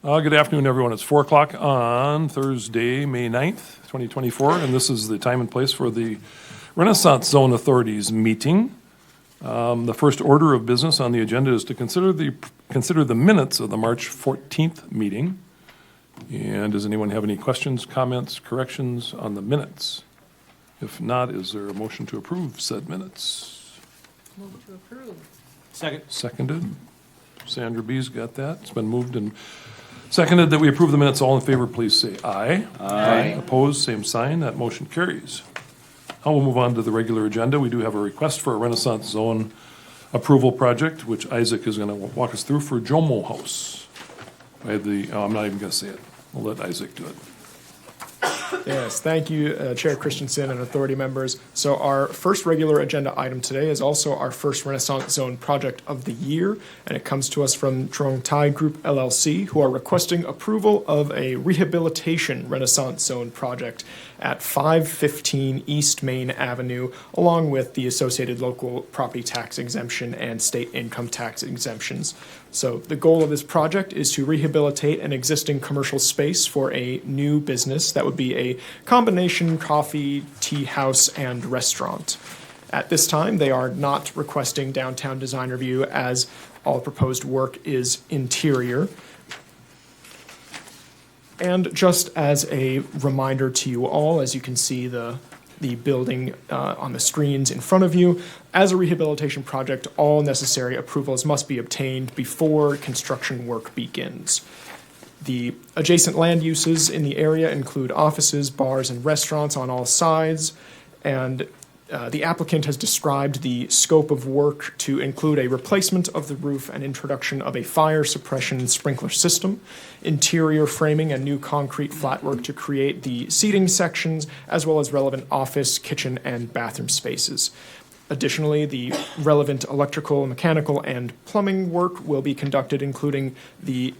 Good afternoon, everyone. It's 4 o'clock on Thursday, May 9th, 2024, and this is the time and place for the Renaissance Zone Authorities meeting. The first order of business on the agenda is to consider the minutes of the March 14th meeting. And does anyone have any questions, comments, corrections on the minutes? If not, is there a motion to approve said minutes? Move to approve. Second. Seconded. Sandra B's got that. It's been moved and seconded that we approve the minutes. All in favor, please say aye. Aye. Opposed, same sign. That motion carries. Now we'll move on to the regular agenda. We do have a request for a Renaissance Zone approval project, which Isaac is going to walk us through for Jomo House. I'm not even going to say it. We'll let Isaac do it. Yes, thank you, Chair Christensen and authority members. So our first regular agenda item today is also our first Renaissance Zone project of the year, and it comes to us from Trong Thai Group LLC, who are requesting approval of a rehabilitation Renaissance Zone project at 515 East Main Avenue, along with the associated local property tax exemption and state income tax exemptions. So the goal of this project is to rehabilitate an existing commercial space for a new business that would be a combination coffee, tea house, and restaurant. At this time, they are not requesting downtown design review, as all proposed work is interior. And just as a reminder to you all, as you can see the building on the screens in front of you, as a rehabilitation project, all necessary approvals must be obtained before construction work begins. The adjacent land uses in the area include offices, bars, and restaurants on all sides, and the applicant has described the scope of work to include a replacement of the roof and introduction of a fire suppression sprinkler system, interior framing and new concrete flatwork to create the seating sections, as well as relevant office, kitchen, and bathroom spaces. Additionally, the relevant electrical, mechanical, and plumbing work will be conducted, including the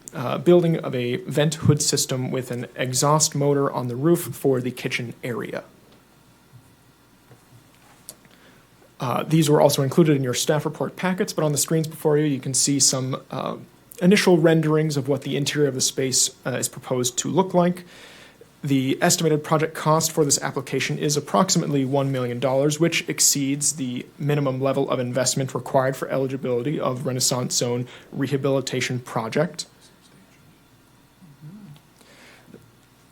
building of a vent hood system with an exhaust motor on the roof for the kitchen area. These were also included in your staff report packets, but on the screens before you, you can see some initial renderings of what the interior of the space is proposed to look like. The estimated project cost for this application is approximately $1 million, which exceeds the minimum level of investment required for eligibility of Renaissance Zone rehabilitation project.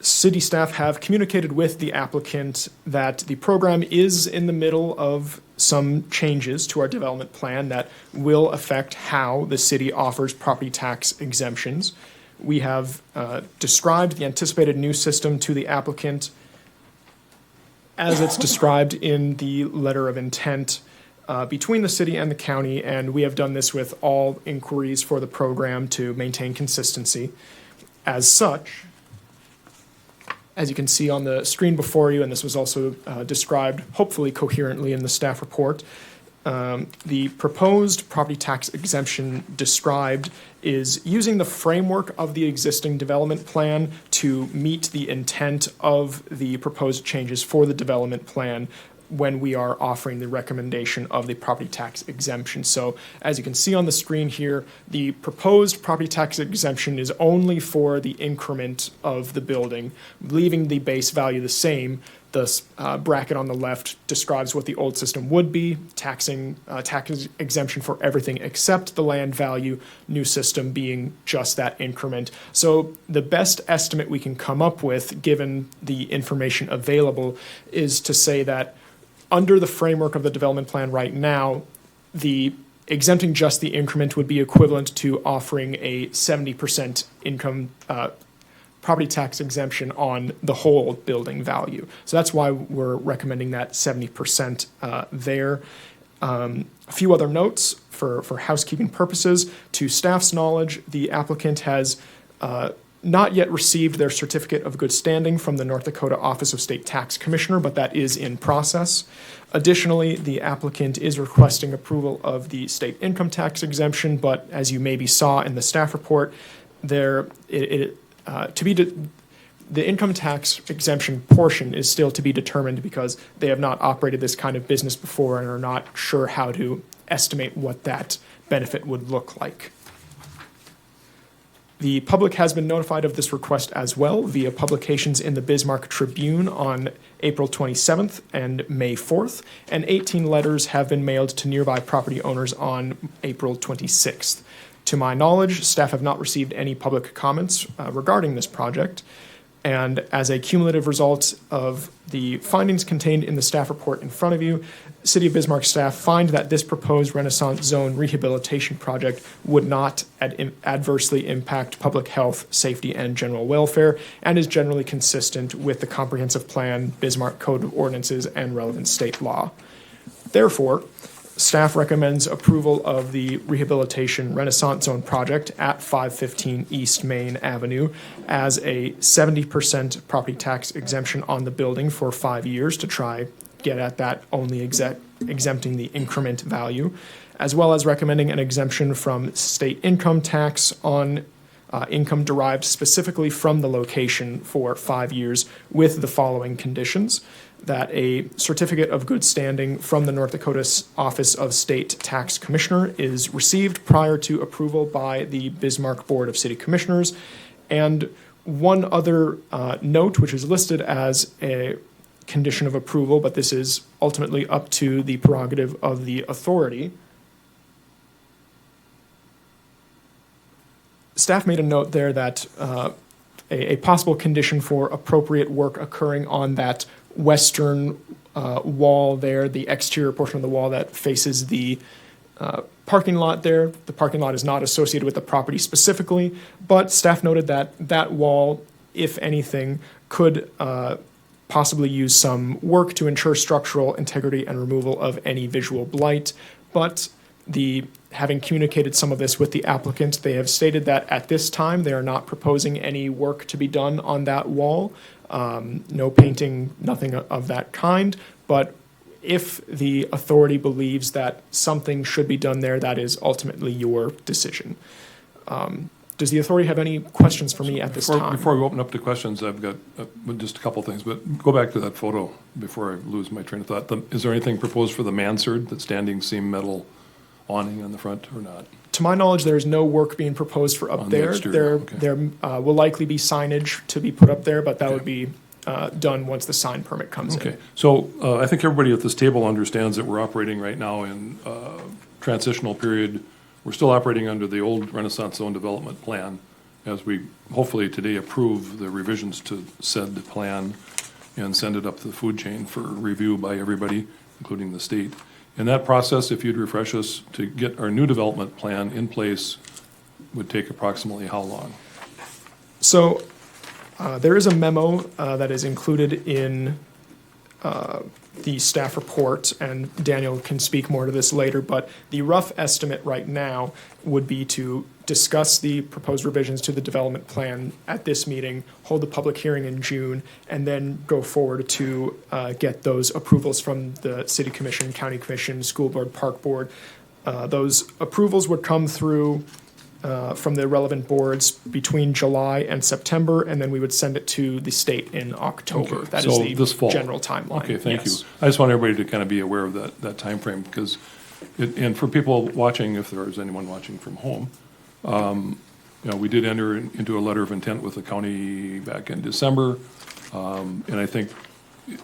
City staff have communicated with the applicant that the program is in the middle of some changes to our development plan that will affect how the city offers property tax exemptions. We have described the anticipated new system to the applicant as it's described in the letter of intent between the city and the county, and we have done this with all inquiries for the program to maintain consistency. As such, as you can see on the screen before you, and this was also described hopefully coherently in the staff report, the proposed property tax exemption described is using the framework of the existing development plan to meet the intent of the proposed changes for the development plan when we are offering the recommendation of the property tax exemption. So as you can see on the screen here, the proposed property tax exemption is only for the increment of the building, leaving the base value the same. The bracket on the left describes what the old system would be, tax exemption for everything except the land value, new system being just that increment. So the best estimate we can come up with, given the information available, is to say that under the framework of the development plan right now, the exempting just the increment would be equivalent to offering a 70% income property tax exemption on the whole building value. So that's why we're recommending that 70% there. A few other notes for housekeeping purposes. To staff's knowledge, the applicant has not yet received their certificate of good standing from the North Dakota Office of State Tax Commissioner, but that is in process. Additionally, the applicant is requesting approval of the state income tax exemption, but as you maybe saw in the staff report, the income tax exemption portion is still to be determined because they have not operated this kind of business before and are not sure how to estimate what that benefit would look like. The public has been notified of this request as well via publications in the Bismarck Tribune on April 27th and May 4th, and 18 letters have been mailed to nearby property owners on April 26th. To my knowledge, staff have not received any public comments regarding this project, and as a cumulative result of the findings contained in the staff report in front of you, City of Bismarck staff find that this proposed Renaissance Zone rehabilitation project would not adversely impact public health, safety, and general welfare, and is generally consistent with the comprehensive plan, Bismarck Code of Ordinances, and relevant state law. Therefore, staff recommends approval of the rehabilitation Renaissance Zone project at 515 East Main Avenue as a 70% property tax exemption on the building for 5 years to try get at that only exempting the increment value, as well as recommending an exemption from state income tax on income derived specifically from the location for 5 years with the following conditions: that a certificate of good standing from the North Dakota Office of State Tax Commissioner is received prior to approval by the Bismarck Board of City Commissioners, and one other note, which is listed as a condition of approval, but this is ultimately up to the prerogative of the authority. Staff made a note there that a possible condition for appropriate work occurring on that western wall there, the exterior portion of the wall that faces the parking lot there. The parking lot is not associated with the property specifically, but staff noted that that wall, if anything, could possibly use some work to ensure structural integrity and removal of any visual blight. But having communicated some of this with the applicant, they have stated that at this time they are not proposing any work to be done on that wall. No painting, nothing of that kind. But if the authority believes that something should be done there, that is ultimately your decision. Does the authority have any questions for me at this time? Before we open up to questions, I've got just a couple things, but go back to that photo before I lose my train of thought. Is there anything proposed for the mansard, that standing seam metal awning on the front, or not? To my knowledge, there is no work being proposed for up On the there. exterior, okay. There will likely be signage to be put up there, but that would be done once the sign permit comes in. Okay, so I think everybody at this table understands that we're operating right now in transitional period. We're still operating under the old Renaissance Zone development plan, as we hopefully today approve the revisions to said plan and send it up the food chain for review by everybody, including the state. And that process, if you'd refresh us, to get our new development plan in place would take approximately how long? So there is a memo that is included in the staff report, and Daniel can speak more to this later, but the rough estimate right now would be to discuss the proposed revisions to the development plan at this meeting, hold the public hearing in June, and then go forward to get those approvals from the City Commission, County Commission, School Board, Park Board. Those approvals would come through from the relevant boards between July and September, and then we would send it to the state in October. Okay, That so is this the fall. general timeline. Okay, thank you. Yes. I just want everybody to kind of be aware of that timeframe, because, and for people watching, if there is anyone watching from home, we did enter into a letter of intent with the county back in December, and I think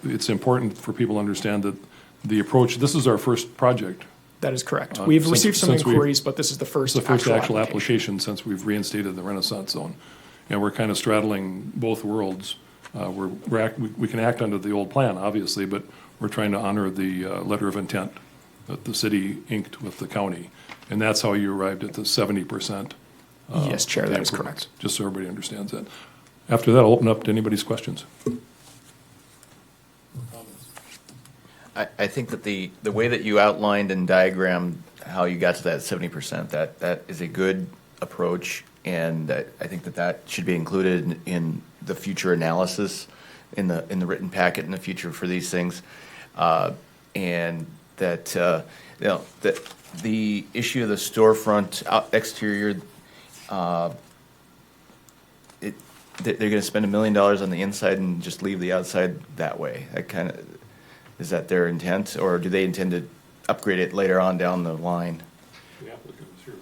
it's important for people to understand that the approach, this is our first project. That is correct. We've received some since inquiries, but this is the first actual application since we've reinstated the Renaissance Zone. And we're kind of straddling both worlds. We can act under the old plan, obviously, but we're trying to honor the letter of intent that the city inked with the county. And that's how you arrived at the 70%. Yes, Chair, that is correct. Just so everybody understands that. After that, I'll open up to anybody's questions. I think that the way that you outlined and diagrammed how you got to that 70%, that is a good approach, and I think that should be included in the future analysis, in the written packet in the future for these things, and that that the issue of the storefront exterior, they're going to spend $1 million on the inside and just leave the outside that way. That kind of. Is that their intent, or do they intend to upgrade it later on down the line? The applicant, sure.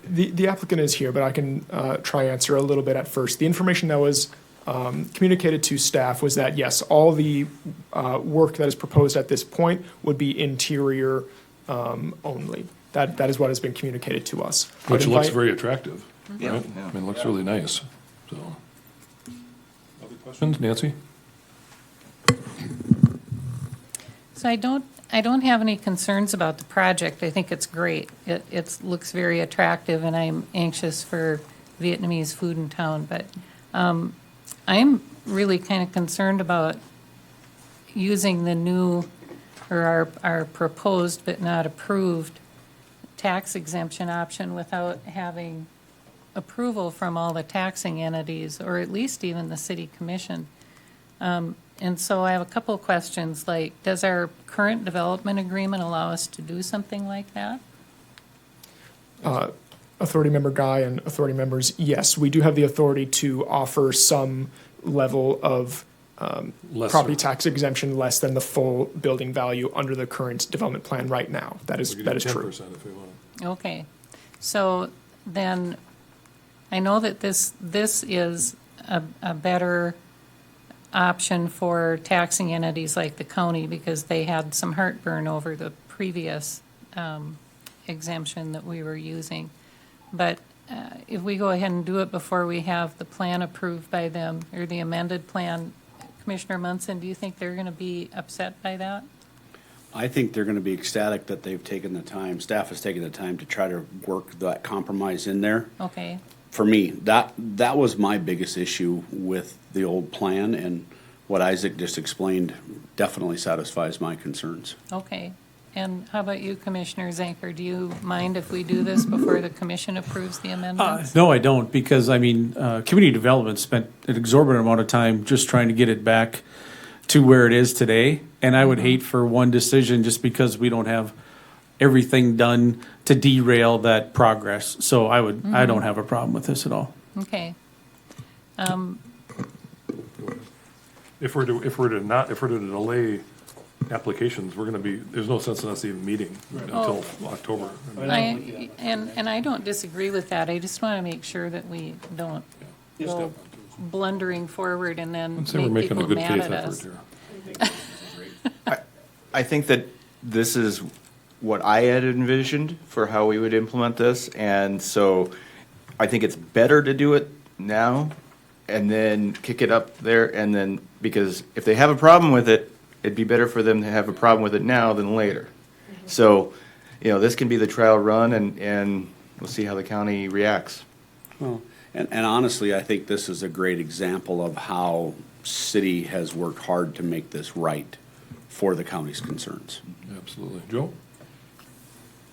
The applicant is here, but I can try answer a little bit at first. The information that was communicated to staff was that, yes, all the work that is proposed at this point would be interior only. That is what has been communicated to us. Which I'd looks invite- very attractive, Yeah, right? yeah. I mean, it looks really nice, so. Other questions, Nancy? So I don't have any concerns about the project. I think it's great. It looks very attractive, and I'm anxious for Vietnamese food in town. But I'm really kind of concerned about using the new, or our proposed but not approved tax exemption option without having approval from all the taxing entities, or at least even the city commission. And so I have a couple of questions, like, does our current development agreement allow us to do something like that? Authority Member Guy and Authority Members, yes, we do have the authority to offer some level of Lesser. property tax exemption less than the full building value under the current development plan right now. That is We could do true. 10% if we want. Okay, so then, I know that this is a better option for taxing entities like the county, because they had some heartburn over the previous exemption that we were using. But if we go ahead and do it before we have the plan approved by them, or the amended plan, Commissioner Munson, do you think they're going to be upset by that? I think they're going to be ecstatic that they've taken the time, staff has taken the time to try to work that compromise in there. Okay, For me, that was my biggest issue with the old plan, and what Isaac just explained definitely satisfies my concerns. okay. And how about you, Commissioner Zanker? Do you mind if we do this before the commission approves the amendments? No, I don't, because, I mean, community development spent an exorbitant amount of time just trying to get it back to where it is today. And I would hate for one decision, just because we don't have everything done, to derail that progress. So I don't have a problem with this at all. Okay. If we're to delay applications, we're gonna be, there's no sense in us even meeting until October. And I don't disagree with that. I just want to make sure that we don't go blundering forward and then I'd say we're make making a people good mad faith at effort us. here. I think that this is what I had envisioned for how we would implement this, and so I think it's better to do it now and then kick it up there, and then, because if they have a problem with it, it'd be better for them to have a problem with it now than later. So, this can be the trial run, and we'll see how the county reacts. Well, and honestly, I think this is a great example of how city has worked hard to make this right for the county's concerns. Absolutely. Joe?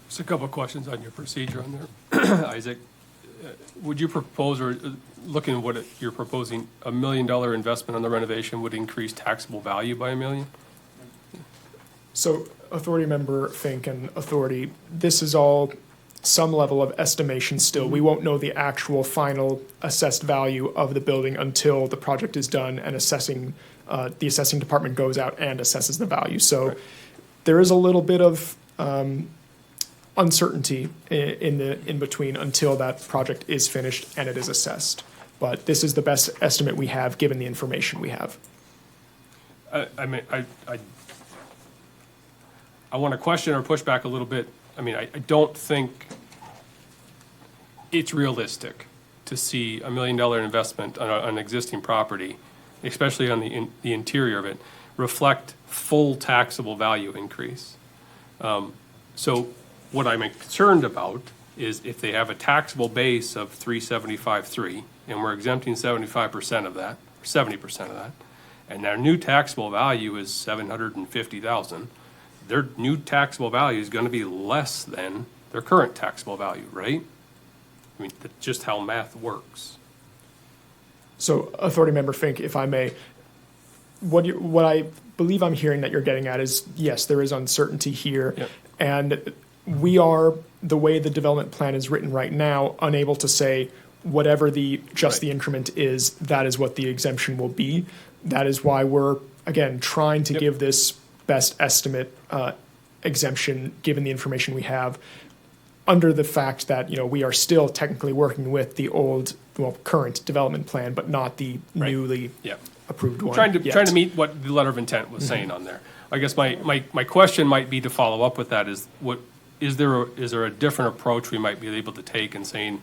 Just a couple of questions on your procedure on there. Isaac, would you propose, or looking at what you're proposing, $1 million investment on the renovation would increase taxable value by $1 million? So Authority Member Fink and Authority, this is all some level of estimation still. We won't know the actual final assessed value of the building until the project is done and the assessing department goes out and assesses the value. So there is a little bit of uncertainty in between until that project is finished and it is assessed. But this is the best estimate we have, given the information we have. I want to question or push back a little bit. I mean, I don't think it's realistic to see $1 million investment on an existing property, especially on the interior of it, reflect full taxable value increase. So what I'm concerned about is if they have a taxable base of 375.3, and we're exempting 75% of that, or 70% of that, and their new taxable value is 750,000, their new taxable value is going to be less than their current taxable value, right? I mean, that's just how math works. So Authority Member Fink, if I may, what I believe I'm hearing that you're getting at is, yes, there is uncertainty here. Yep. And we are, the way the development plan is written right now, unable to say whatever the increment is, that is what the exemption will be. That is why we're, again, trying to give this best estimate exemption, given the information we have. under the fact that, we are still technically working with the old, current development plan, but not the Right. newly Yeah. approved one Trying yet. to meet what the letter of intent was saying on there. I guess my question might be to follow up with that is there a different approach we might be able to take in saying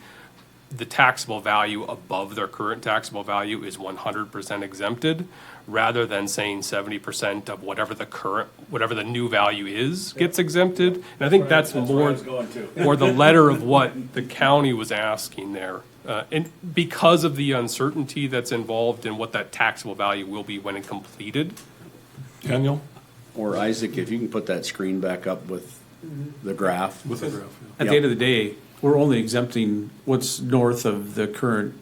the taxable value above their current taxable value is 100% exempted, rather than saying 70% of whatever the new value is gets exempted? And I think that's more the letter of what the county was asking there. And because of the uncertainty that's involved in what that taxable value will be when it completed. Daniel? Or Isaac, if you can put that screen back up with the graph. With the graph, At the end of the day, we're only exempting what's north of the current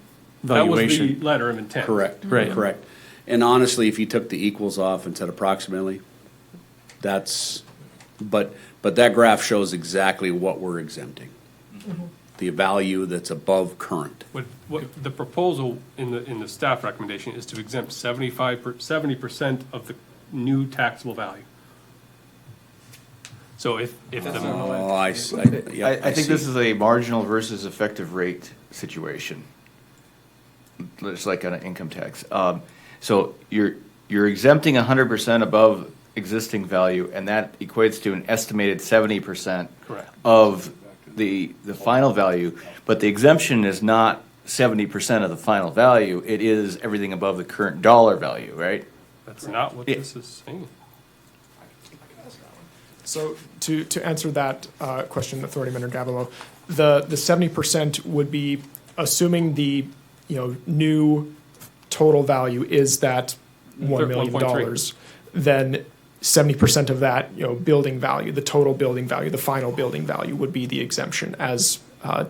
That was the valuation. letter of intent. Correct. Right. Correct. And honestly, if you took the equals off and said approximately, but that graph shows exactly what we're exempting. The value that's above current. What the proposal in the staff recommendation is to exempt 70% of the new taxable value. So if the, Oh, I see. Yeah, I think see. this is a marginal versus effective rate situation. It's like on an income tax. So you're exempting 100% above existing value, and that equates to an estimated 70% Correct. of the final value. But the exemption is not 70% of the final value. It is everything above the current dollar value, right? that's not what this is saying. So to answer that question, Authority Member Gavilo, the 70% would be assuming the new total value is that $1 million. 1.3. Then 70% of that building value, the total building value, the final building value would be the exemption as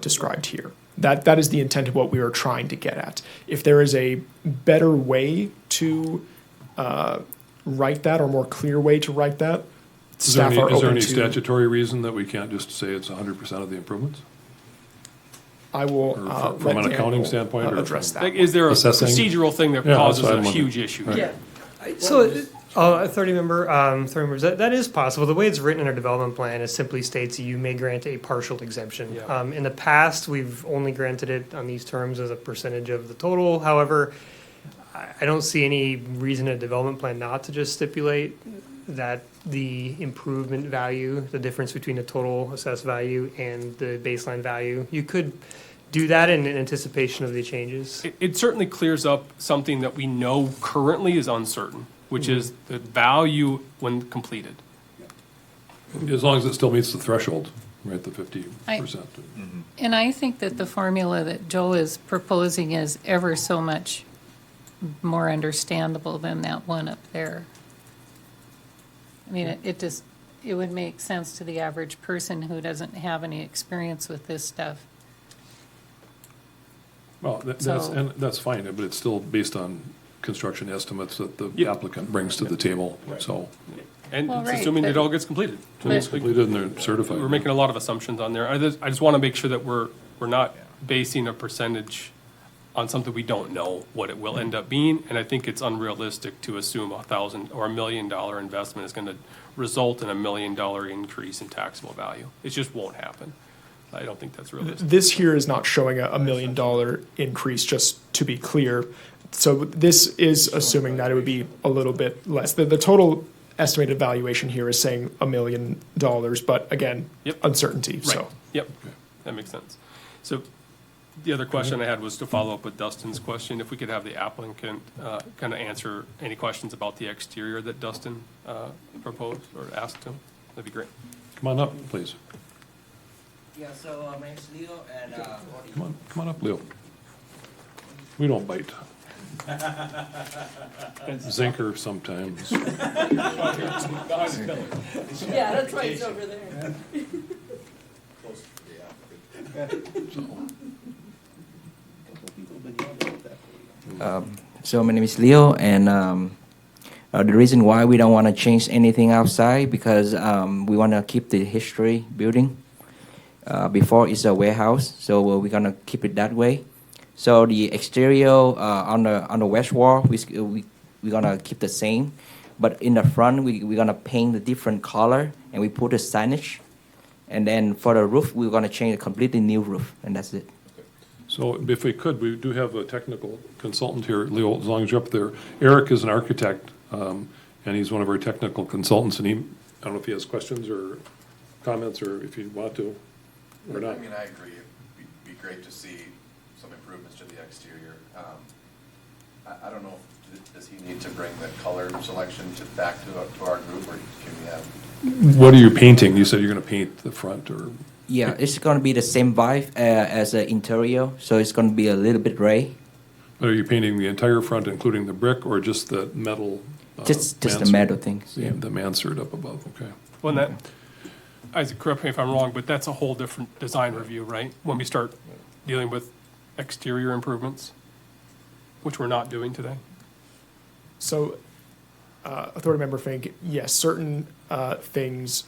described here. That is the intent of what we are trying to get at. If there is a better way to write that, or more clear way to write that, Is there staff are any open to. statutory reason that we can't just say it's 100% of the improvements? I will Or from let an accounting Daniel, standpoint, or address from- that. Like, is there a Assessing. procedural thing that Yeah, that's causes what a I'm wondering. huge issue? Right. here? So, authority members, that is possible. The way it's written in our development plan, it simply states you may grant a partial exemption. Yeah. In the past, we've only granted it on these terms as a percentage of the total. However, I don't see any reason in a development plan not to just stipulate that the improvement value, the difference between the total assessed value and the baseline value, you could do that in anticipation of the changes. It certainly clears up something that we know currently is uncertain, which is the value when completed. As long as it still meets the threshold, right, the 50%. And I think that the formula that Joe is proposing is ever so much more understandable than that one up there. I mean, it would make sense to the average person who doesn't have any experience with this stuff. Well, So- that's fine, but it's still based on construction estimates that the Yeah. applicant brings to the table, so. And Well, it's right, assuming it but- all gets completed. So it's completed and they're certified. We're making a lot of assumptions on there. I just want to make sure that we're not basing a percentage on something we don't know what it will end up being. And I think it's unrealistic to assume $1,000 or $1 million investment is going to result in $1 million increase in taxable value. It just won't happen. I don't think that's realistic. This here is not showing a $1 million increase, just to be clear. So this is assuming that it would be a little bit less. The total estimated valuation here is saying $1 million, but again, Yep. uncertainty, Right, so. yep, that makes sense. So the other question I had was to follow up with Dustin's question. If we could have the applicant kind of answer any questions about the exterior that Dustin proposed or asked him, that'd be great. Come on up, please. Yeah, so my name's Leo, and Come on up, Leo. We don't bite. Zinker sometimes. yeah, that's why it's over there. So my name is Leo, and the reason why we don't want to change anything outside because we want to keep the history building. Before it's a warehouse, so we're gonna keep it that way. So the exterior on the west wall, we're gonna keep the same, but in the front we're gonna paint a different color, and we put a signage. And then for the roof, we're gonna change a completely new roof, and that's it. So if we could, we do have a technical consultant here, Leo, as long as you're up there. Eric is an architect, and he's one of our technical consultants, and he, I don't know if he has questions or comments, or if you want to, or not. I mean, I agree. It'd be great to see some improvements to the exterior. I don't know, does he need to bring the color selection back to our group, or can we have? What are you painting? You said you're gonna paint the front, or? Yeah, it's gonna be the same vibe as the interior, so it's gonna be a little bit gray. Are you painting the entire front, including the brick, or just the metal? Just the mansard? metal things. The the mansard up above, okay. Well, that, Isaac, correct me if I'm wrong, but that's a whole different design review, right? When we start dealing with exterior improvements, which we're not doing today. So, Authority Member Fink, yes, certain things,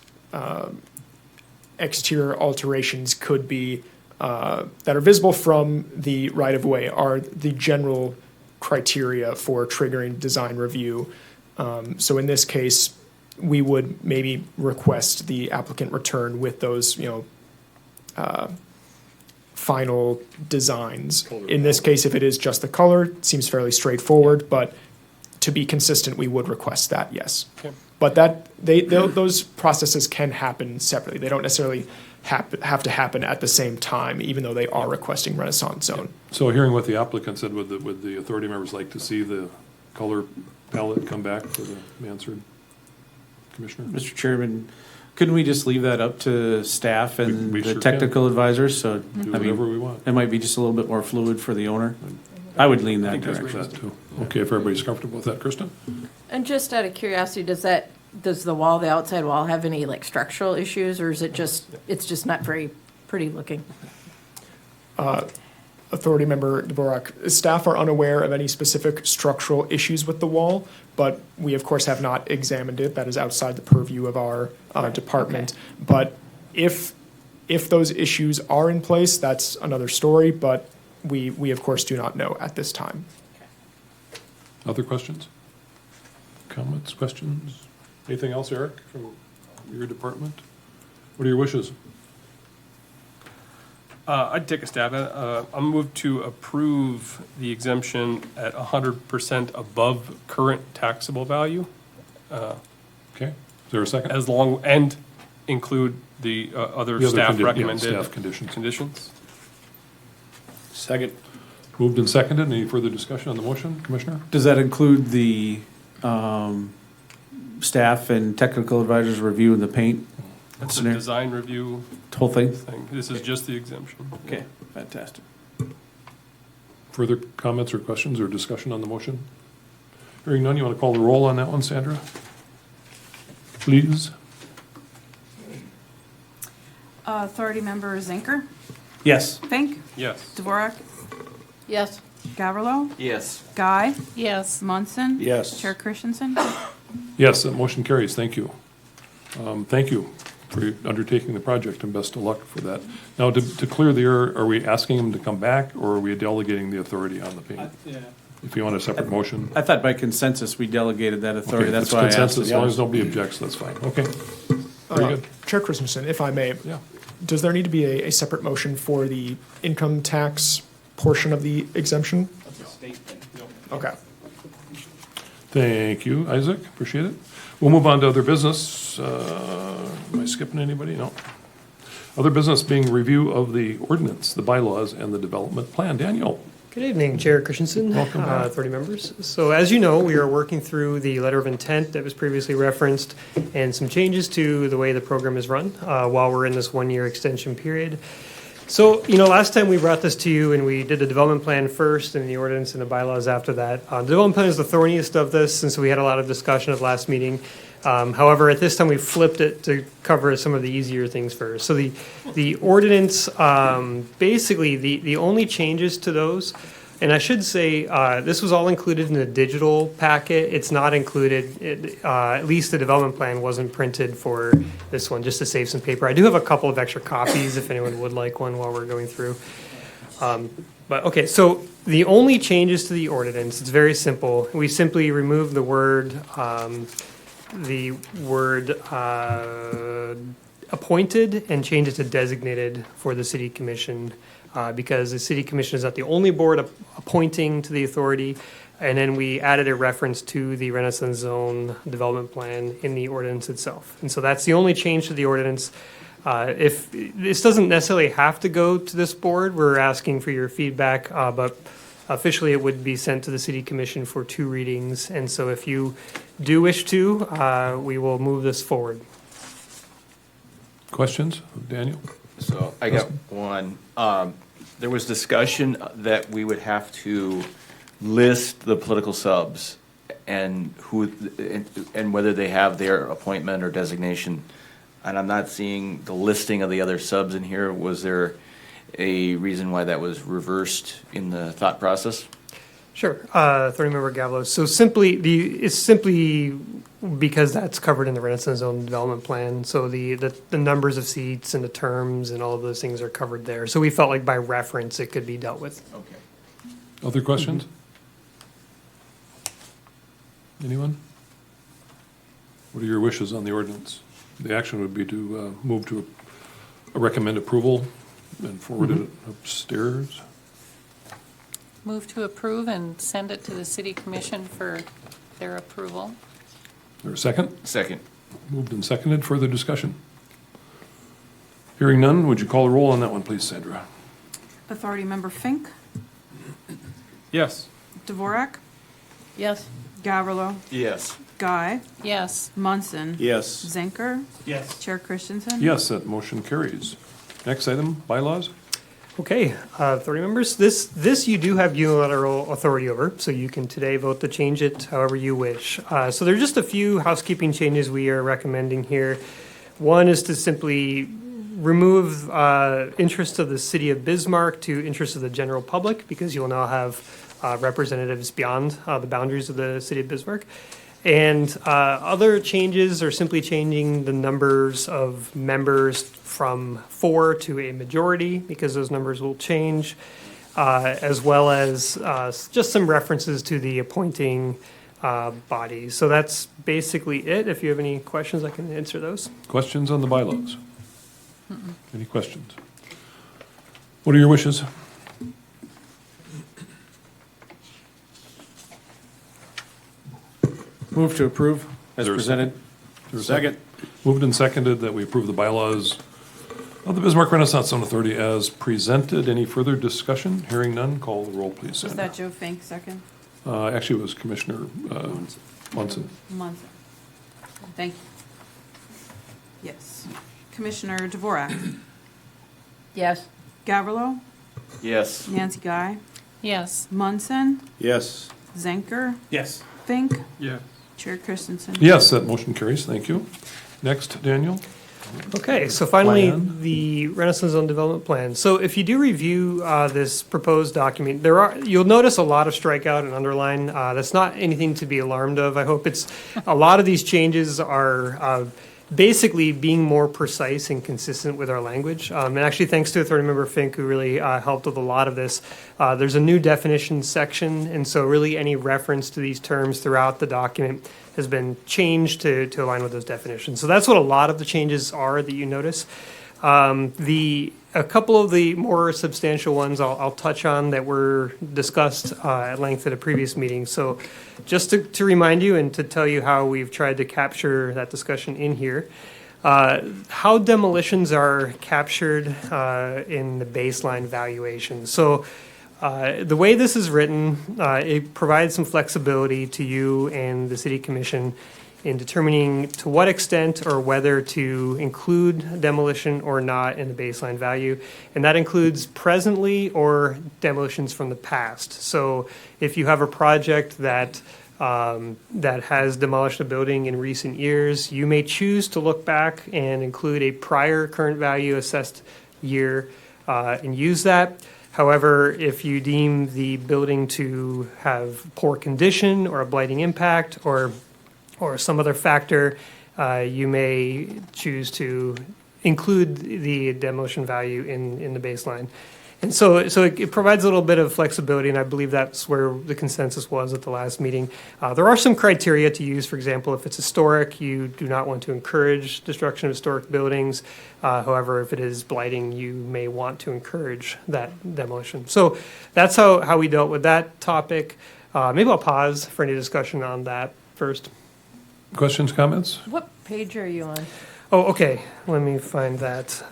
exterior alterations could be, that are visible from the right-of-way are the general criteria for triggering design review. So in this case, we would maybe request the applicant return with those, final designs. In this case, if it is just the color, it seems fairly straightforward, but to be consistent, we would request that, yes. Okay. But those processes can happen separately. They don't necessarily have to happen at the same time, even though they are requesting Renaissance Zone. So hearing what the applicant said, would the authority members like to see the color palette come back for the mansard? Commissioner? Mr. Chairman, couldn't we just leave that up to staff and We the sure technical advisors? So, Do I whatever mean, we want. it might be just a little bit more fluid for the owner. I would lean I that think that's direction. that too. Okay, if everybody's comfortable with that, Kristen? And just out of curiosity, does the outside wall have any like structural issues, or is it just, it's just not very pretty looking? Authority Member Dvorak, staff are unaware of any specific structural issues with the wall, but we of course have not examined it. That is outside the purview of our department. But if those issues are in place, that's another story, but we of course do not know at this time. Other questions? Comments, questions? Anything else, Eric, from your department? What are your wishes? I'd take a stab at it. I'll move to approve the exemption at 100% above current taxable value, Okay, is there a second? as long, and include the other The other staff condi- yeah, recommended staff conditions. conditions. Second. Moved and seconded. Any further discussion on the motion, Commissioner? Does that include the staff and technical advisors reviewing the paint? That's a Scenario? design review Whole thing? thing. This is just the exemption. Okay, fantastic. Further comments or questions or discussion on the motion? Hearing none, you want to call the roll on that one, Sandra? Please? Authority Member Zinker, Yes. Fink, Yes. Dvorak, Yes. Gavrilo, Yes. Guy, Yes. Munson. Yes. Chair Christensen. Yes, that motion carries. Thank you. Thank you for undertaking the project, and best of luck for that. Now, to clear the air, are we asking them to come back, or are we delegating the authority on the paint? If you want a separate motion. I thought by consensus we delegated that authority. Okay, That's it's why I asked. consensus. As long it. as nobody objects, that's fine. Okay. Very good. Chair Christensen, if I may, Yeah. does there need to be a separate motion for the income tax portion of the exemption? Okay. Thank you, Isaac. Appreciate it. We'll move on to other business. Am I skipping anybody? No. Other business being review of the ordinance, the bylaws, and the development plan. Daniel? Good evening, Chair Christensen, Welcome back. authority members. So as you know, we are working through the letter of intent that was previously referenced and some changes to the way the program is run while we're in this one-year extension period. So, last time we brought this to you and we did the development plan first and the ordinance and the bylaws after that. The development plan is the thorniest of this, and so we had a lot of discussion at last meeting. However, at this time, we flipped it to cover some of the easier things first. So the ordinance, basically, the only changes to those, and I should say, this was all included in the digital packet. It's not included, at least the development plan wasn't printed for this one, just to save some paper. I do have a couple of extra copies if anyone would like one while we're going through. But, okay, so the only changes to the ordinance, it's very simple. We simply remove the word appointed and change it to designated for the city commission, because the city commission is not the only board appointing to the authority. And then we added a reference to the Renaissance Zone development plan in the ordinance itself. And so that's the only change to the ordinance. If, this doesn't necessarily have to go to this board, we're asking for your feedback, but officially it would be sent to the city commission for 2 readings. And so if you do wish to, we will move this forward. Questions? Daniel? So I got one. There was discussion that we would have to list the political subs and who, and whether they have their appointment or designation. And I'm not seeing the listing of the other subs in here. Was there a reason why that was reversed in the thought process? Sure, Authority Member Gavlos. So simply, it's simply because that's covered in the Renaissance Zone Development Plan. So the numbers of seats and the terms and all of those things are covered there. So we felt like by reference, it could be dealt with. Okay. Other questions? Anyone? What are your wishes on the ordinance? The action would be to move to recommend approval and forward it upstairs. Move to approve and send it to the city commission for their approval. Is there a second? Second. Moved and seconded. Further discussion? Hearing none, would you call the roll on that one, please, Sandra? Authority Member Fink, Yes. Dvorak, Yes. Gavrilo, Yes. Guy, Yes. Munson. Yes. Zenker, Yes. Chair Christensen. Yes, that motion carries. Next item, bylaws. Okay, authority members, this you do have unilateral authority over, so you can today vote to change it however you wish. So there are just a few housekeeping changes we are recommending here. One is to simply remove interest of the city of Bismarck to interest of the general public, because you'll now have representatives beyond the boundaries of the city of Bismarck. And other changes are simply changing the numbers of members from 4 to a majority, because those numbers will change, as well as just some references to the appointing body. So that's basically it. If you have any questions, I can answer those. Questions on the bylaws? Any questions? What are your wishes? Move to approve as Is there a presented. Is there a second? Moved and seconded that we approve the bylaws of the Bismarck Renaissance Zone Authority as presented. Any further discussion? Hearing none, call the roll, please, Was Sandra. that Joe Fink second? Actually, it was Commissioner Munson. Munson. Thank you. Yes. Commissioner Dvorak, Yes. Gavrilo, Yes. Nancy Guy, Yes. Munson, Yes. Zenker, Yes. Fink, Yeah. Chair Christensen. Yes, that motion carries. Thank you. Next, Daniel. Okay, so finally, Plan. the Renaissance Zone Development Plan. So if you do review this proposed document, you'll notice a lot of strikeout and underline. That's not anything to be alarmed of. I hope a lot of these changes are basically being more precise and consistent with our language. And actually, thanks to Authority Member Fink, who really helped with a lot of this. There's a new definition section, and so really any reference to these terms throughout the document has been changed to align with those definitions. So that's what a lot of the changes are that you notice. A couple of the more substantial ones I'll touch on that were discussed at length at a previous meeting. So just to remind you and to tell you how we've tried to capture that discussion in here, how demolitions are captured in the baseline valuation. So the way this is written, it provides some flexibility to you and the city commission in determining to what extent or whether to include demolition or not in the baseline value. And that includes presently or demolitions from the past. So if you have a project that has demolished a building in recent years, you may choose to look back and include a prior current value assessed year and use that. However, if you deem the building to have poor condition or a blighting impact or some other factor, you may choose to include the demolition value in the baseline. And so it provides a little bit of flexibility, and I believe that's where the consensus was at the last meeting. There are some criteria to use. For example, if it's historic, you do not want to encourage destruction of historic buildings. However, if it is blighting, you may want to encourage that demolition. So that's how we dealt with that topic. Maybe I'll pause for any discussion on that first. Questions, comments? What page are you on? Oh, okay, let me find that.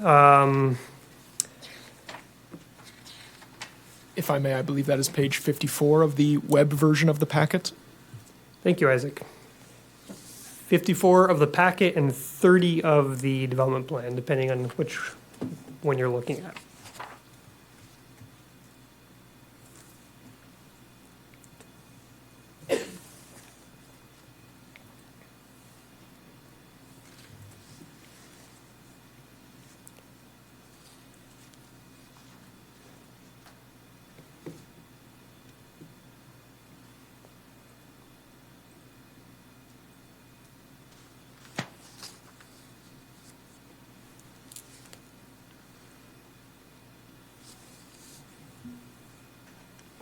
If I may, I believe that is page 54 of the web version of the packet. Thank you, Isaac. 54 of the packet and 30 of the development plan, depending on which one you're looking at.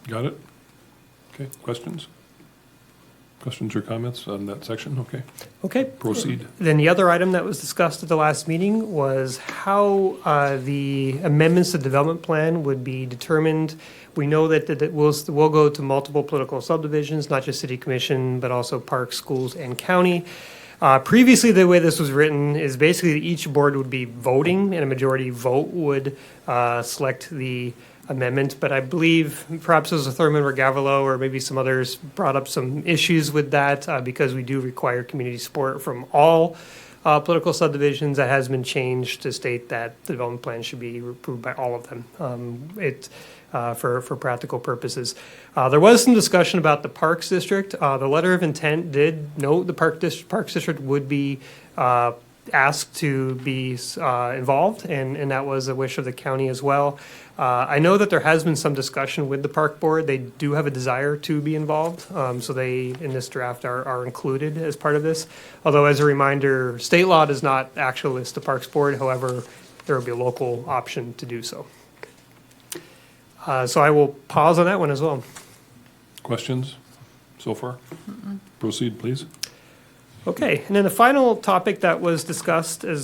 Got it? Okay, questions? Questions or comments on that section? Okay, Okay. proceed. Then the other item that was discussed at the last meeting was how the amendments to the development plan would be determined. We know that we'll go to multiple political subdivisions, not just city commission, but also parks, schools, and county. Previously, the way this was written is basically each board would be voting, and a majority vote would select the amendment. But I believe perhaps it was Thurman or Gavrilo or maybe some others brought up some issues with that because we do require community support from all political subdivisions. That has been changed to state that the development plan should be approved by all of them. For practical purposes. There was some discussion about the Parks District. The letter of intent did note the Parks District would be asked to be involved, and that was a wish of the county as well. I know that there has been some discussion with the Park Board. They do have a desire to be involved, so they, in this draft, are included as part of this. Although, as a reminder, state law does not actually list the Parks Board. However, there will be a local option to do so. So I will pause on that one as well. Questions so far? Proceed, please. Okay, and then the final topic that was discussed at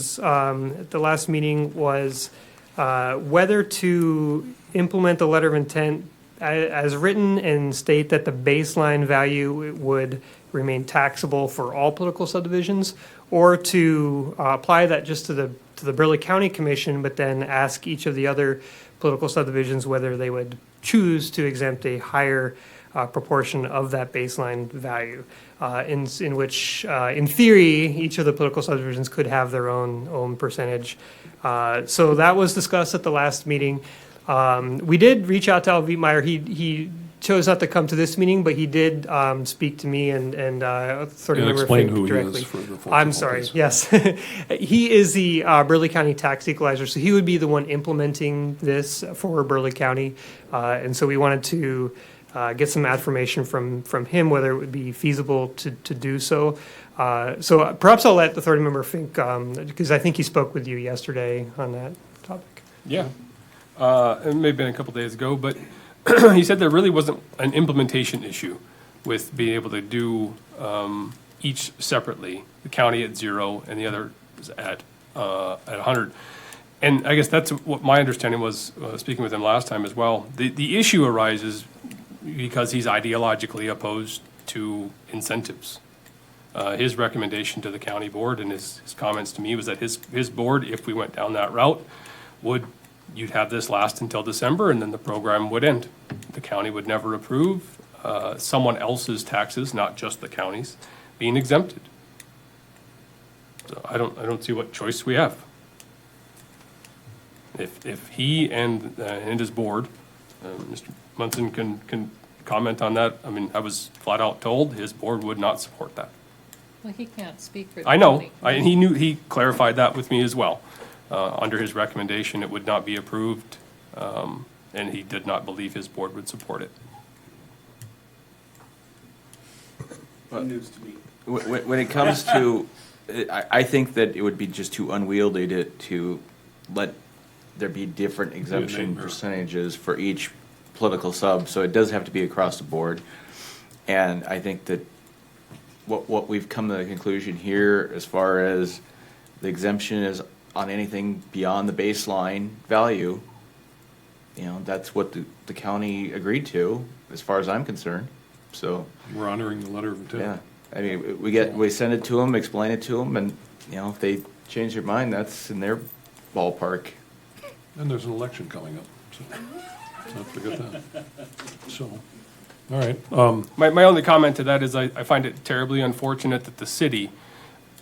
the last meeting was whether to implement the letter of intent as written and state that the baseline value would remain taxable for all political subdivisions, or to apply that just to the Burley County Commission, but then ask each of the other political subdivisions whether they would choose to exempt a higher proportion of that baseline value, in which, in theory, each of the political subdivisions could have their own percentage. So that was discussed at the last meeting. We did reach out to Al Vietmeyer. He chose not to come to this meeting, but he did speak to me and And explain who he is for the folks. I'm sorry, yes. He is the Burley County tax equalizer, so he would be the one implementing this for Burley County. And so we wanted to get some affirmation from him, whether it would be feasible to do so. So perhaps I'll let the authority member think, because I think he spoke with you yesterday on that topic. Yeah. It may have been a couple days ago, but he said there really wasn't an implementation issue with being able to do each separately, the county at 0 and the other at 100. And I guess that's what my understanding was, speaking with him last time as well. The issue arises because he's ideologically opposed to incentives. His recommendation to the county board and his comments to me was that his board, if we went down that route, you'd have this last until December and then the program would end. The county would never approve someone else's taxes, not just the county's, being exempted. So I don't see what choice we have. If he and his board, Mr. Munson can comment on that. I mean, I was flat out told his board would not support that. Well, he can't speak for the I know, county. and he clarified that with me as well. Under his recommendation, it would not be approved, and he did not believe his board would support it. News to me. When it comes to, I think that it would be just too unwieldy to let there be different exemption nightmare. percentages for each political sub, so it does have to be across the board. And I think that what we've come to the conclusion here, as far as the exemption is on anything beyond the baseline value, you know, that's what the county agreed to, as far as I'm concerned, so. We're honoring the letter of intent. Yeah, I mean, we send it to them, explain it to them, and, you know, if they change their mind, that's in their ballpark. And there's an election coming up, so let's not forget that. So, all right, My only comment to that is I find it terribly unfortunate that the city,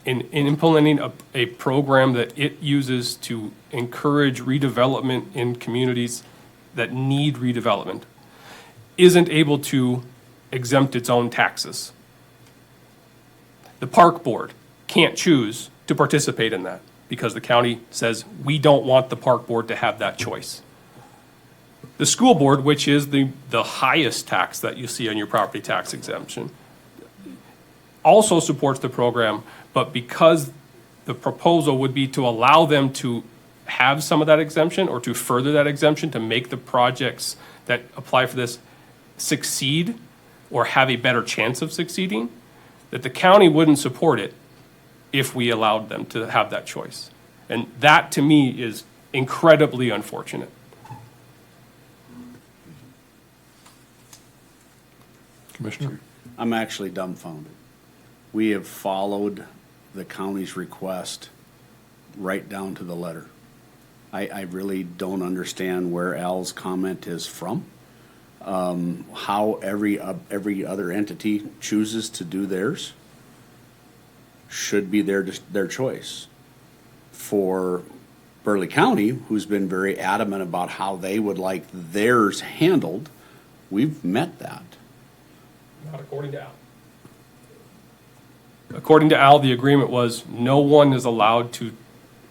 in implementing a program that it uses to encourage redevelopment in communities that need redevelopment, isn't able to exempt its own taxes. The park board can't choose to participate in that because the county says, we don't want the park board to have that choice. The school board, which is the highest tax that you see on your property tax exemption, also supports the program, but because the proposal would be to allow them to have some of that exemption or to further that exemption to make the projects that apply for this succeed or have a better chance of succeeding, that the county wouldn't support it if we allowed them to have that choice. And that, to me, is incredibly unfortunate. Commissioner? I'm actually dumbfounded. We have followed the county's request right down to the letter. I really don't understand where Al's comment is from. How every other entity chooses to do theirs should be their choice. For Burley County, who's been very adamant about how they would like theirs handled, we've met that. Not according to Al. According to Al, the agreement was no one is allowed to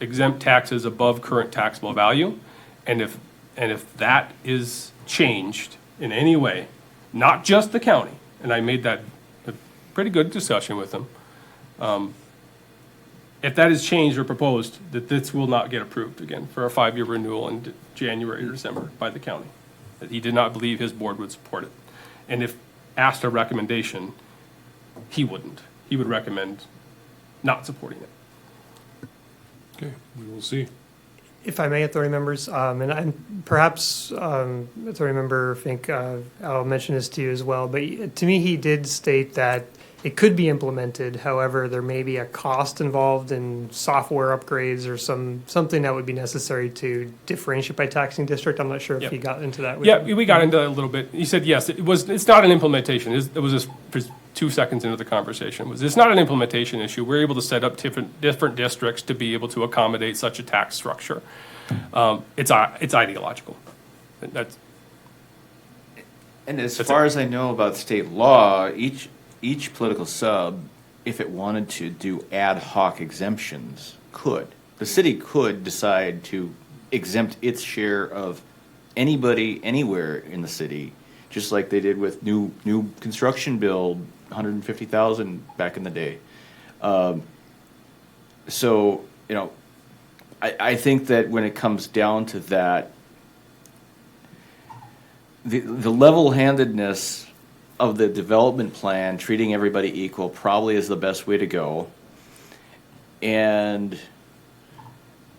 exempt taxes above current taxable value. And if that is changed in any way, not just the county, and I made that a pretty good discussion with them, if that is changed or proposed, that this will not get approved again for a 5-year renewal in January or December by the county. That he did not believe his board would support it. And if asked a recommendation, he wouldn't. He would recommend not supporting it. Okay, we will see. If I may, authority members, and perhaps authority member Fink, I'll mention this to you as well, but to me, he did state that it could be implemented. However, there may be a cost involved in software upgrades or something that would be necessary to differentiate by taxing district. I'm not sure if Yep. he got into that. with Yeah, you. we got into that a little bit. He said, yes, it's not an implementation. It was just 2 seconds into the conversation. It's not an implementation issue. We're able to set up different districts to be able to accommodate such a tax structure. It's ideological. That's, And as That's far it. as I know about state law, each political sub, if it wanted to do ad hoc exemptions, could. The city could decide to exempt its share of anybody, anywhere in the city, just like they did with new construction build, 150,000 back in the day. So, you know, I think that when it comes down to that, the level-handedness of the development plan, treating everybody equal, probably is the best way to go. And,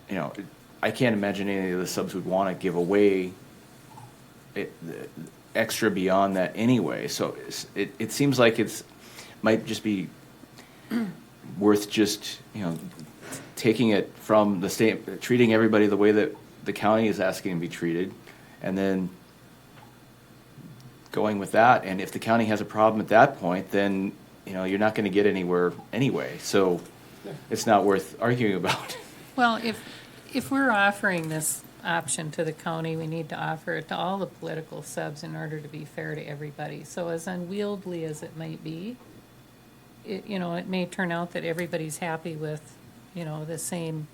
you know, I can't imagine any of the subs would want to give away extra beyond that anyway. So it seems like might just be worth just, you know, taking it from the state, treating everybody the way that the county is asking to be treated, and then going with that. And if the county has a problem at that point, then, you know, you're not going to get anywhere anyway. So it's not worth arguing about. Well, if we're offering this option to the county, we need to offer it to all the political subs in order to be fair to everybody. So as unwieldy as it might be, it may turn out that everybody's happy with, the same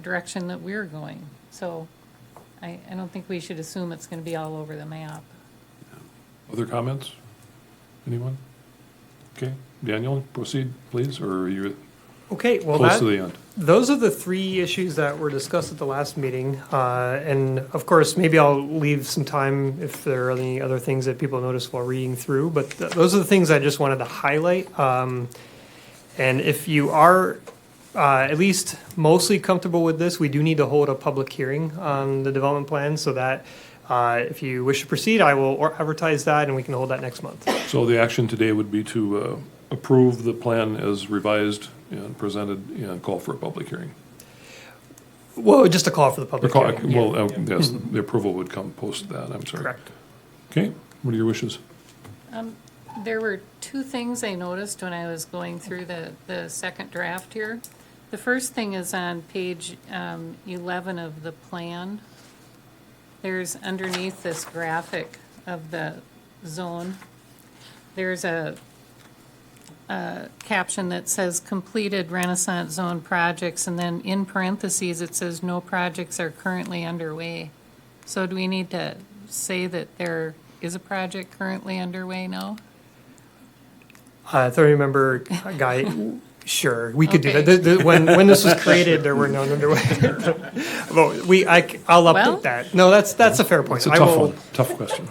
direction that we're going. So I don't think we should assume it's going to be all over the map. Other comments? Anyone? Okay, Daniel, proceed, please, or are you? Okay, well, close to the end. those are the three issues that were discussed at the last meeting. And of course, maybe I'll leave some time if there are any other things that people notice while reading through. But those are the things I just wanted to highlight. And if you are at least mostly comfortable with this, we do need to hold a public hearing on the development plan so that if you wish to proceed, I will advertise that and we can hold that next month. So the action today would be to approve the plan as revised and presented and call for a public hearing. Well, just a call for the public hearing. Yeah. Well, yes, the approval would come post that, I'm sorry. Correct. Okay, what are your wishes? There were two things I noticed when I was going through the second draft here. The first thing is on page 11 of the plan. There's underneath this graphic of the zone, there's a caption that says completed Renaissance Zone projects, and then in parentheses, it says no projects are currently underway. So do we need to say that there is a project currently underway now? I thought I remember, Guy, sure, we could do Okay. that. When this was created, there were none underway. Well, I'll Well- update that. No, that's a fair point. It's a I tough will- one, tough question.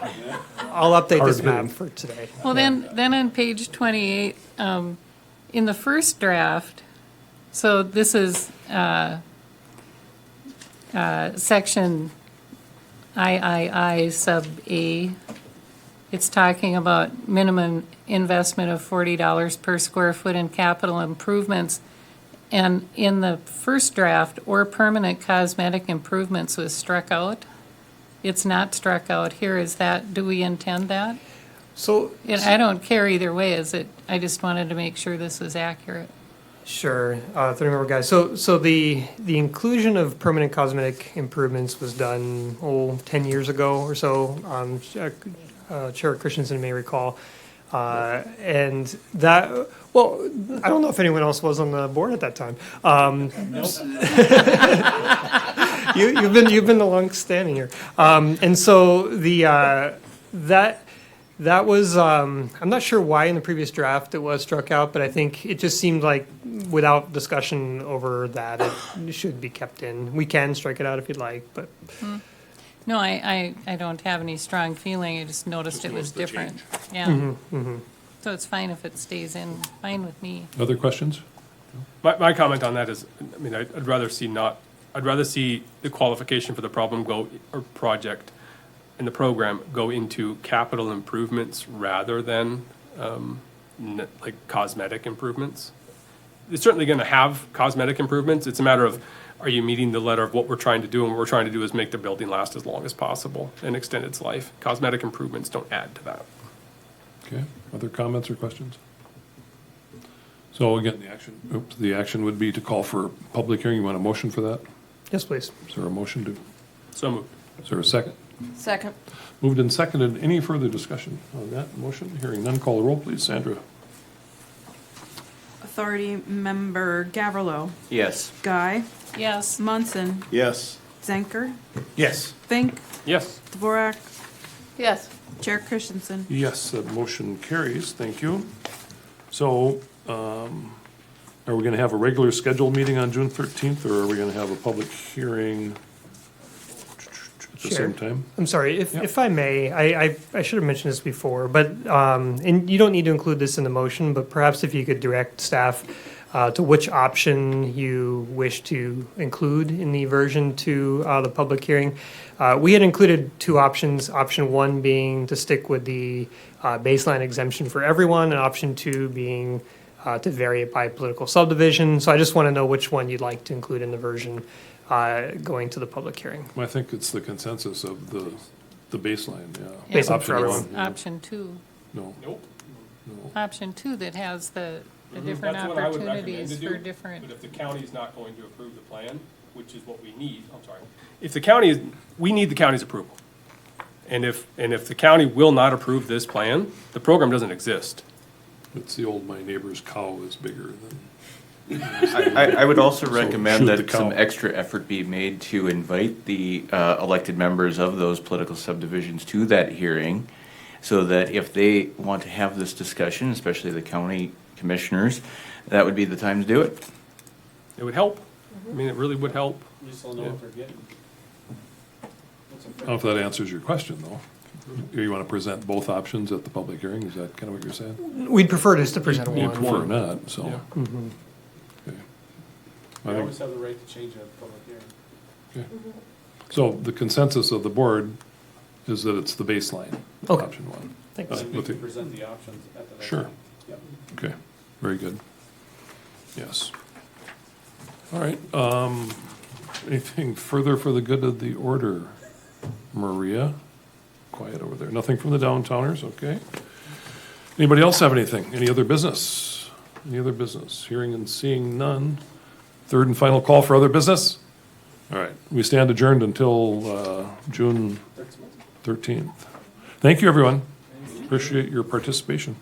I'll update Hard this map hitting. for today. Well, then on page 28, in the first draft, so this is section III sub A. It's talking about minimum investment of $40 per square foot in capital improvements. And in the first draft, or permanent cosmetic improvements was struck out. It's not struck out here. Is that, do we intend that? So, And I don't care either way, is it? I just wanted to make sure this was accurate. sure, I remember, guys. So the inclusion of permanent cosmetic improvements was done, 10 years ago or so. Chair Christensen may recall. And that, well, I don't know if anyone else was on the board at that time. You've been the long standing here. And so that was, I'm not sure why in the previous draft it was struck out, but I think it just seemed like without discussion over that, it should be kept in. We can strike it out if you'd like, but. No, I don't have any strong feeling, I just noticed it was different. Yeah. So it's fine if it stays in, fine with me. Other questions? My comment on that is, I mean, I'd rather see the qualification for the project and the program go into capital improvements rather than, like cosmetic improvements. It's certainly gonna have cosmetic improvements, it's a matter of, are you meeting the letter of what we're trying to do? And what we're trying to do is make the building last as long as possible and extend its life. Cosmetic improvements don't add to that. Okay, other comments or questions? So again, the action would be to call for a public hearing. You want a motion for that? Yes, please. Is there a motion to, So moved. is there a second? Second. Moved and seconded. Any further discussion on that motion? Hearing none, call the roll, please. Sandra? Authority Member Gavrilo, Yes. Guy, Yes, Munson, Yes. Zenker, Yes. Fink, Yes. Dvorak, Yes. Chair Christensen. Yes, that motion carries. Thank you. So, are we going to have a regular scheduled meeting on June 13th, or are we going to have a public hearing at the same time? I'm sorry, Yeah. if I may, I should have mentioned this before, but, and you don't need to include this in the motion, but perhaps if you could direct staff to which option you wish to include in the version to the public hearing. We had included two options, option one being to stick with the baseline exemption for everyone, and option two being to vary it by political subdivision. So I just want to know which one you'd like to include in the version going to the public hearing. I think it's the consensus of the baseline, yeah. Baseline Option for everyone. one. option two. No, Nope. no. Option two that has the different That's what I would recommend opportunities to for do. different. But if the county is not going to approve the plan, which is what we need, I'm sorry. If the county is, we need the county's approval. And if the county will not approve this plan, the program doesn't exist. It's the old, my neighbor's cow is bigger than. I would also So recommend shoot the that some cow. extra effort be made to invite the elected members of those political subdivisions to that hearing, so that if they want to have this discussion, especially the county commissioners, that would be the time to do it. It would help. I mean, it really would help. Just don't know what they're getting. I don't know if that answers your question, though. You want to present both options at the public hearing? Is that kind of what you're saying? We'd prefer just to present You one. prefer not, so. Yeah. Okay. I We think- always have the right to change it at the public hearing. okay. So the consensus of the board is that it's the baseline, Okay. option one. Thanks. With the- Present the options at the next Sure. time. Yep. Okay, very good. Yes. All right, anything further for the good of the order? Maria? Quiet over there. Nothing from the downtowners, okay. Anybody else have anything? Any other business? Any other business? Hearing and seeing none. Third and final call for other business? All right, we stand adjourned until June 13th. Thank you, everyone. Appreciate your participation.